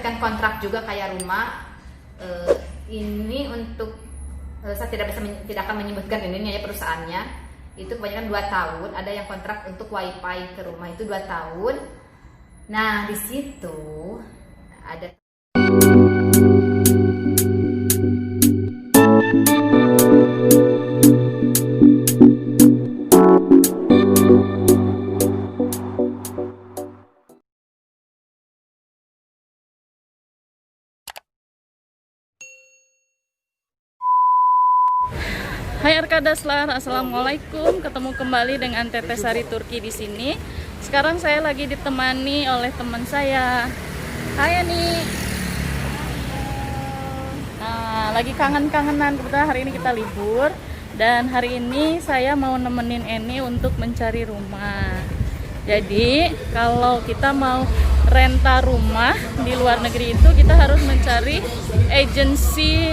mendapatkan kontrak juga kayak rumah. Ini untuk saya tidak akan menyebutkan ini ya perusahaannya. Itu kebanyakan 2 tahun. Ada yang kontrak untuk wifi ke rumah itu 2 tahun. Nah di situ ada Hai Arkadaslar, assalamualaikum. Ketemu kembali dengan Teteh Sari Turki di sini. Sekarang saya lagi ditemani oleh teman saya. Hai Ani. Nah, lagi kangen-kangenan. Kebetulan hari ini kita libur dan hari ini saya mau nemenin Eni untuk mencari rumah. Jadi kalau kita mau renta rumah di luar negeri itu kita harus mencari agensi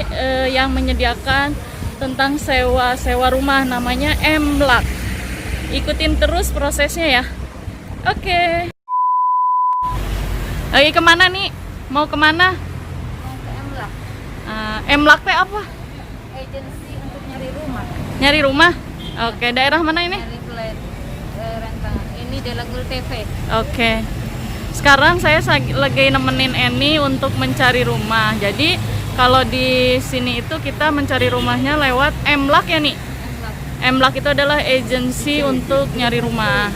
yang menyediakan tentang sewa rumah, namanya MLAK. Ikutin terus prosesnya ya. Oke. Lagi kemana nih? Mau kemana? mau ke MLAK. MLAK teh apa? Agensi untuk nyari rumah. Nyari rumah? Oke, daerah mana ini? Nyari flat rentangan. Ini Delagul TV. Oke. Sekarang saya lagi nemenin Eni untuk mencari rumah. Jadi kalau di sini itu kita mencari rumahnya lewat MLAK ya nih. MLAK itu adalah agensi untuk nyari rumah.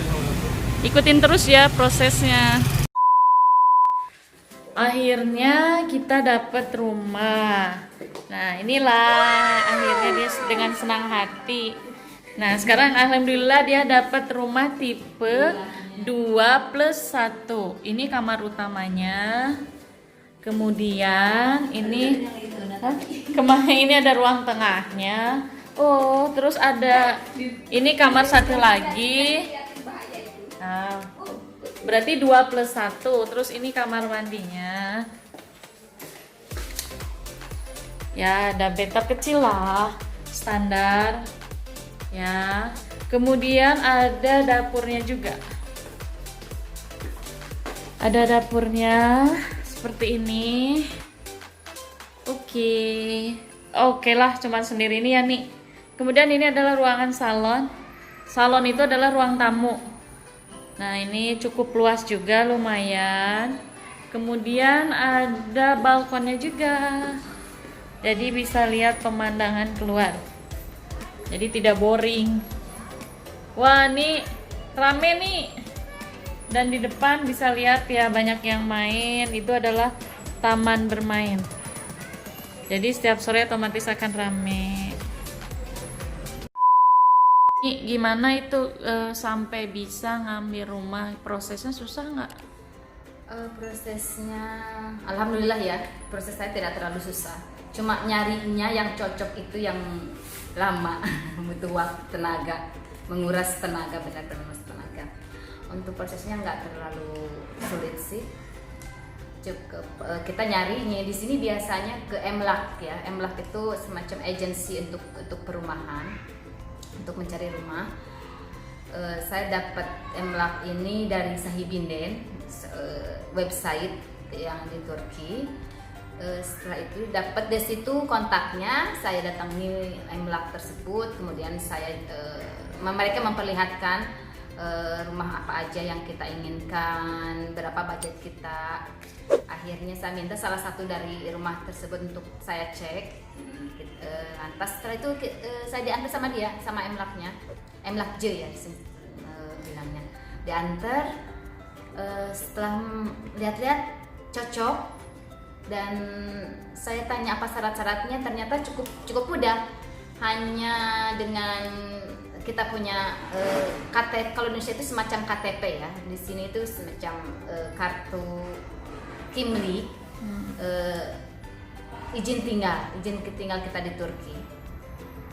Ikutin terus ya prosesnya. Akhirnya kita dapat rumah. Nah inilah akhirnya dia dengan senang hati. Nah sekarang alhamdulillah dia dapat rumah tipe 2+1. Ini kamar utamanya. Kemudian ini ini ada ruang tengahnya. Oh, terus ada ini kamar satu lagi. Nah, berarti 2+1. Terus ini kamar mandinya. Ya, ada bathtub kecil lah, standar. Ya. Kemudian ada dapurnya juga. Ada dapurnya seperti ini. Oke lah, cuman sendiri ini ya nih. Kemudian ini adalah ruangan salon. Salon itu adalah ruang tamu. Nah ini cukup luas juga, lumayan. Kemudian ada balkonnya juga, jadi bisa lihat pemandangan keluar, jadi tidak boring. Wah ini rame nih. Dan di depan bisa lihat ya banyak yang main. Itu adalah taman bermain. Jadi setiap sore otomatis akan rame. Ini gimana itu sampai bisa ngambil rumah? Prosesnya susah nggak? Prosesnya alhamdulillah ya. Proses saya tidak terlalu susah. Cuma nyarinya yang cocok itu yang lama. Butuh waktu, tenaga, menguras tenaga, benar-benar menguras tenaga. Untuk prosesnya nggak terlalu sulit sih, cukup kita nyarinya di sini biasanya ke MLAK ya. MLAK itu semacam agensi untuk perumahan, untuk mencari rumah. Saya dapat MLAK ini dari Sahibinden, website yang di Turki. Setelah itu dapat di situ kontaknya, saya datangi MLAK tersebut, kemudian mereka memperlihatkan rumah apa aja yang kita inginkan, berapa budget kita. Akhirnya saya minta salah satu dari rumah tersebut untuk saya cek. Lantas setelah itu saya diantar sama dia, sama MLAK-nya, MLAK J ya bilangnya. Diantar, setelah lihat-lihat cocok dan saya tanya apa syarat-syaratnya, ternyata cukup mudah. Hanya dengan kita punya KTP, kalau Indonesia itu semacam KTP ya, di sini itu semacam kartu kimlik, izin tinggal kita di Turki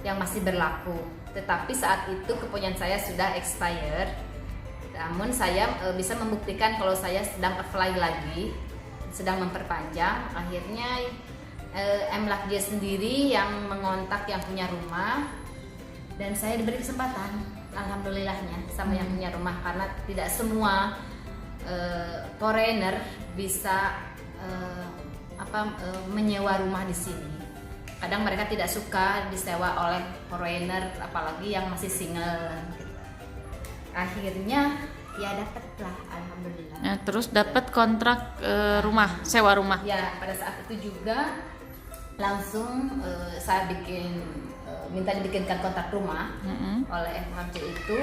yang masih berlaku. Tetapi saat itu kepunyaan saya sudah expired, namun saya bisa membuktikan kalau saya sedang apply lagi, sedang memperpanjang. Akhirnya MLAK dia sendiri yang mengontak yang punya rumah, dan saya diberi kesempatan, alhamdulillahnya, sama yang punya rumah, karena tidak semua foreigner bisa menyewa rumah di sini. Kadang mereka tidak suka disewa oleh foreigner, apalagi yang masih single. Gitu. Akhirnya ya dapatlah, alhamdulillah. Nah, terus dapat kontrak rumah, sewa rumah. Ya, pada saat itu juga langsung saya minta dibikinkan kontrak rumah oleh FHC itu.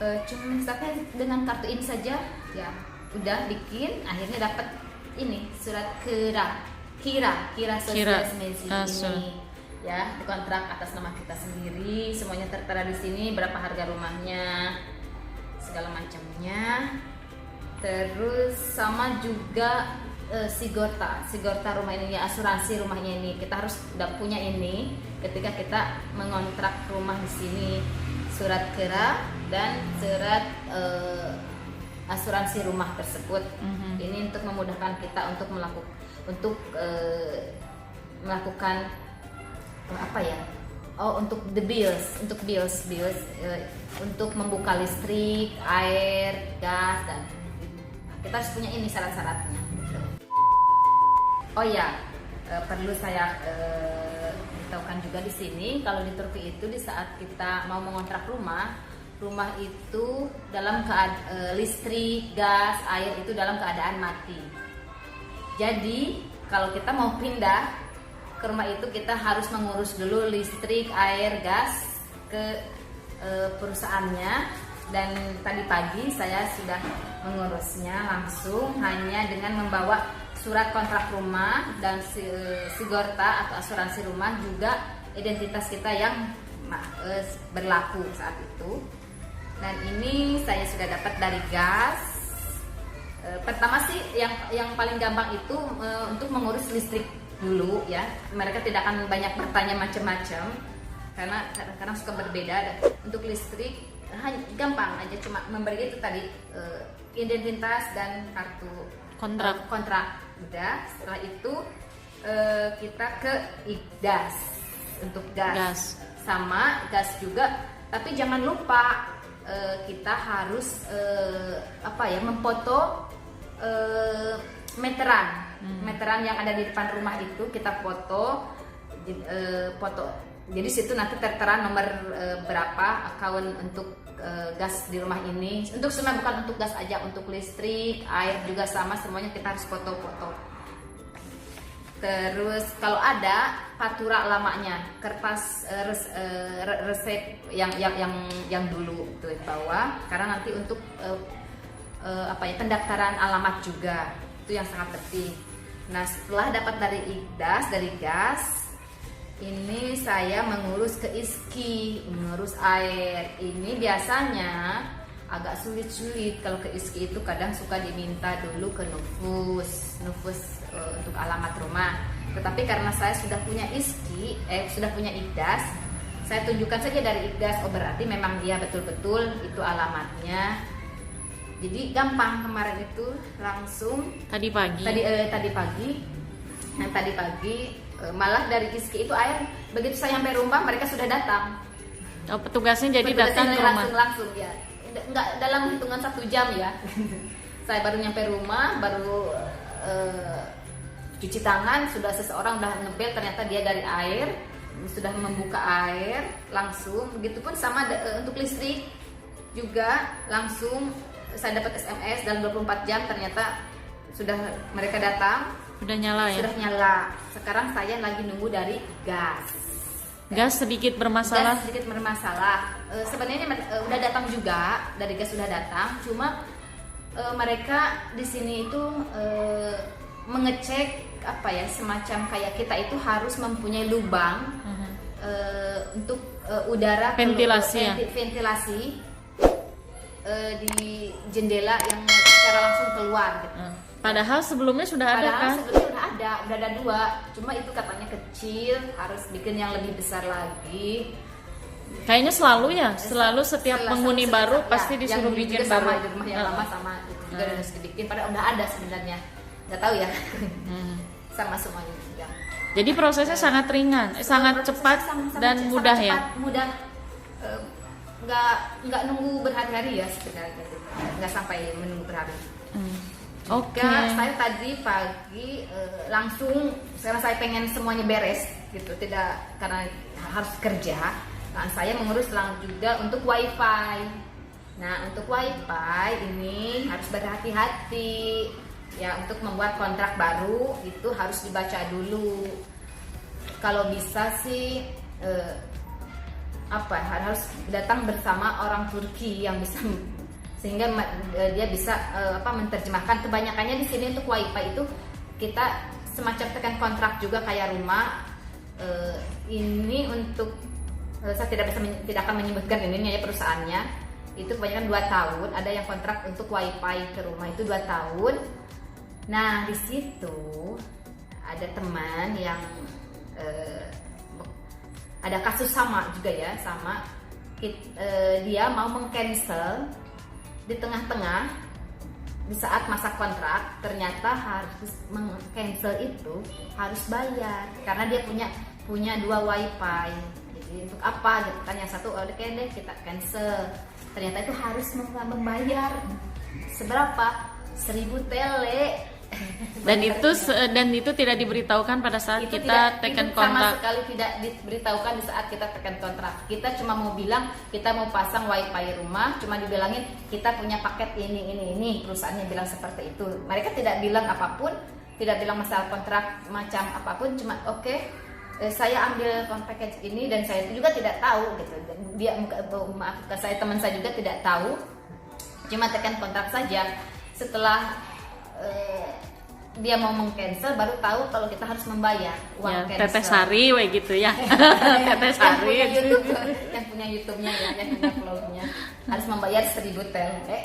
Cuma tapi dengan kartu ini saja ya udah bikin, akhirnya dapat ini surat kira sosialisasi ini ya, kontrak atas nama kita sendiri, semuanya tertera di sini, berapa harga rumahnya, segala macamnya. Terus sama juga Sigorta rumah ini, asuransi rumahnya ini kita harus udah punya ini ketika kita mengontrak rumah di sini, surat kera dan surat asuransi rumah tersebut. Ini untuk memudahkan kita untuk melakukan apa ya? Untuk the bills, untuk untuk membuka listrik, air, gas, dan kita harus punya ini syarat-syaratnya. Oh ya, perlu saya beritahukan juga di sini kalau di Turki itu di saat kita mau mengontrak rumah itu dalam listrik, gas, air itu dalam keadaan mati. Jadi kalau kita mau pindah ke rumah itu kita harus mengurus dulu listrik, air, gas ke perusahaannya, dan tadi pagi saya sudah mengurusnya langsung hanya dengan membawa surat kontrak rumah dan sigorta atau asuransi rumah, juga identitas kita yang berlaku saat itu. Dan ini saya sudah dapat dari gas. Pertama sih yang paling gampang itu untuk mengurus listrik dulu ya. Mereka tidak akan banyak bertanya macam-macam karena kadang-kadang suka berbeda. Dan untuk listrik gampang aja, cuma memberi itu tadi identitas dan kartu kontrak. Udah, setelah itu kita ke IKDAS untuk gas. Sama gas juga, tapi jangan lupa kita harus memfoto meteran yang ada di depan rumah itu kita foto. Jadi situ nanti tertera nomor berapa akun untuk gas di rumah ini. Untuk semua, bukan untuk gas aja, untuk listrik, air juga sama, semuanya kita harus foto-foto. Terus kalau ada faktura lamanya, kertas resep yang dulu itu bawa, karena nanti untuk pendaftaran alamat juga itu yang sangat penting. Nah, setelah dapat dari IKDAS, dari gas, ini saya mengurus ke ISKI, mengurus air. Ini biasanya agak sulit kalau ke ISKI itu kadang suka diminta dulu ke Nufus untuk alamat rumah. Tetapi karena saya sudah punya sudah punya IKDAS, saya tunjukkan saja dari IKDAS, berarti memang dia betul-betul itu alamatnya. Jadi gampang, kemarin itu langsung tadi pagi malah dari ISKI itu air, begitu saya sampai rumah mereka sudah datang. Petugasnya datang ke rumah langsung ya, nggak dalam hitungan 1 jam ya. Saya baru nyampe rumah, baru cuci tangan, sudah seseorang udah ngebel, ternyata dia dari air, sudah membuka air langsung. Begitupun sama untuk listrik juga, langsung saya dapat SMS dalam 24 jam ternyata sudah mereka datang. Sudah nyala ya? Sudah nyala. Sekarang saya lagi nunggu dari gas. Gas sedikit bermasalah? Gas sedikit bermasalah. Sebenarnya udah datang juga, dari gas sudah datang. Cuma mereka di sini itu mengecek semacam kayak kita itu harus mempunyai lubang untuk udara ventilasi di jendela yang secara langsung keluar gitu. Padahal sebelumnya sudah ada kan? Sebelumnya udah ada 2, cuma itu katanya kecil, harus bikin yang lebih besar lagi. Kayaknya selalu setiap penghuni baru pasti disuruh bikin baru. Sama di rumah yang lama sama itu juga harus dibikin, padahal udah ada sebenarnya. Nggak tahu ya. Sama semuanya juga. Jadi prosesnya sangat ringan, sangat cepat dan mudah ya. Mudah. Nggak nunggu berhari-hari ya sebenarnya, nggak sampai menunggu berhari. Oke. Saya tadi pagi langsung, karena saya pengen semuanya beres gitu, tidak karena harus kerja. Nah, saya mengurus juga untuk wifi. Nah, untuk wifi ini harus berhati-hati ya, untuk membuat kontrak baru itu harus dibaca dulu. Kalau bisa sih harus datang bersama orang Turki yang bisa, sehingga dia bisa menerjemahkan. Kebanyakannya di sini untuk wifi itu kita semacam tekan kontrak juga kayak rumah. Ini untuk saya tidak akan menyebutkan ini ya perusahaannya. Itu kebanyakan 2 tahun. Ada yang kontrak untuk wifi ke rumah itu 2 tahun. Nah, di situ ada teman yang ada kasus sama juga ya, sama dia mau meng-cancel di tengah-tengah di saat masa kontrak. Ternyata harus meng-cancel itu harus bayar karena dia punya 2 wifi. Jadi untuk apa gitu kan, yang satu oke deh kita cancel, ternyata itu harus membayar seberapa, 1.000 tele. Dan itu tidak diberitahukan pada saat Itu kita tekan sama kontrak. sekali tidak diberitahukan di saat kita tekan kontrak. Kita cuma mau bilang kita mau pasang wifi rumah, cuma dibilangin kita punya paket ini. Perusahaannya bilang seperti itu. Mereka tidak bilang apapun, tidak bilang masalah kontrak macam apapun, cuma oke, saya ambil paket ini dan saya juga tidak tahu gitu. Dia maaf, saya teman saya juga tidak tahu, cuma tekan kontrak saja. Setelah dia mau meng-cancel baru tahu kalau kita harus membayar uang Ya, cancel. Teteh Sari we gitu ya. Teteh Sari. Yang punya YouTube-nya ya, yang punya vlognya harus membayar 1.000 tele.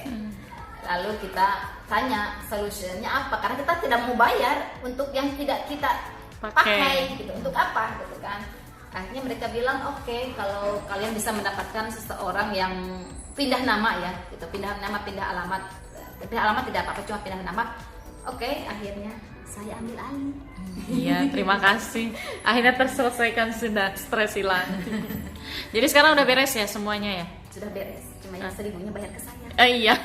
Lalu kita tanya solusinya apa, karena kita tidak mau bayar untuk yang tidak kita pakai gitu. Untuk apa gitu kan. Akhirnya mereka bilang oke, kalau kalian bisa mendapatkan seseorang yang pindah nama ya gitu, pindah nama, pindah alamat tidak apa-apa, cuma pindah nama. Oke, akhirnya saya ambil alih. Iya, terima kasih. Akhirnya terselesaikan, sudah, stres hilang. Jadi sekarang udah beres ya semuanya ya? Sudah beres, cuma yang 1.000-nya bayar ke saya. Iya.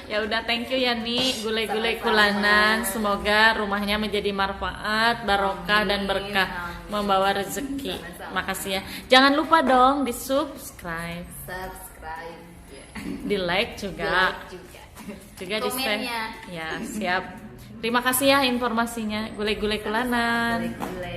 Ya udah, thank you ya nih gulai-gulai Sama-sama. Kulanan. Semoga rumahnya menjadi manfaat, barokah dan berkah, membawa rezeki. Sama-sama. Makasih ya. Jangan lupa dong di subscribe, di like juga. Juga di share. Komennya. Ya, siap. Terima kasih ya informasinya. Gulai-gulai Kulanan. Gulai-gulai.